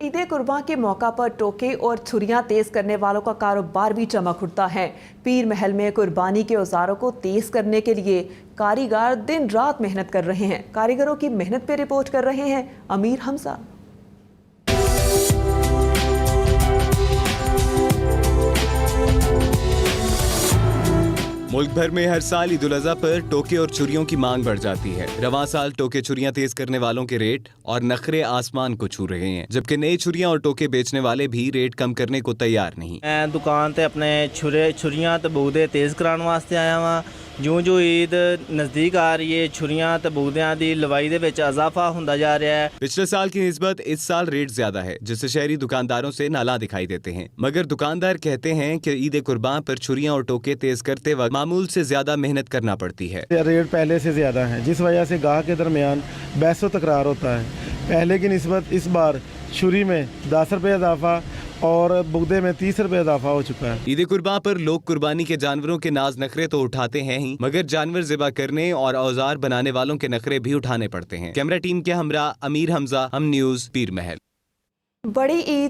ईद कुर्बान के मौका पर टोके और छुरियां तेज करने वालों का कारोबार भी चमक उठता है। पीर महल में कुर्बानी के औजारों को तेज करने के लिए कारीगर दिन रात मेहनत कर रहे हैं। कारीगरों की मेहनत पे रिपोर्ट कर रहे हैं अमीर हमजा। मुल्क भर में हर साल ईद उल अज़हा पर टोके और छुरियों की मांग बढ़ जाती है। रवां साल टोके छुरियां तेज करने वालों के रेट और नखरे आसमान को छू रहे हैं, जबकि नए छुरियां और टोके बेचने वाले भी रेट कम करने को तैयार नहीं। मैं दुकान ते अपने छुरियां ते बूदे तेज कराने वास्ते आया वहाँ। जो जो ईद नज़दीक आ रही है, छुरियां ते बूदियां दी लवाई दे विच इजाफा होंदा जा रहा है। पिछले साल की निस्बत इस साल रेट ज्यादा है, जिससे शहरी दुकानदारों से नाला दिखाई देते हैं। मगर दुकानदार कहते हैं कि ईद कुर्बान पर छुरियां और टोके तेज करते वक्त मामूल से ज्यादा मेहनत करना पड़ती है। रेट पहले से ज्यादा है, जिस वजह से गाहक के दरमियान बहस व तकरार होता है। पहले की निस्बत इस बार छुरी में 10 रुपये इजाफा और बुगदे में 30 रुपये इजाफा हो चुका है। ईद कुर्बान पर लोग कुर्बानी के जानवरों के नाज नखरे तो उठाते हैं ही, मगर जानवर ज़िबा करने और औजार बनाने वालों के नखरे भी उठाने पड़ते हैं। कैमरा टीम के हमरा अमीर हमजा, हम न्यूज़, पीर महल। बड़ी ईद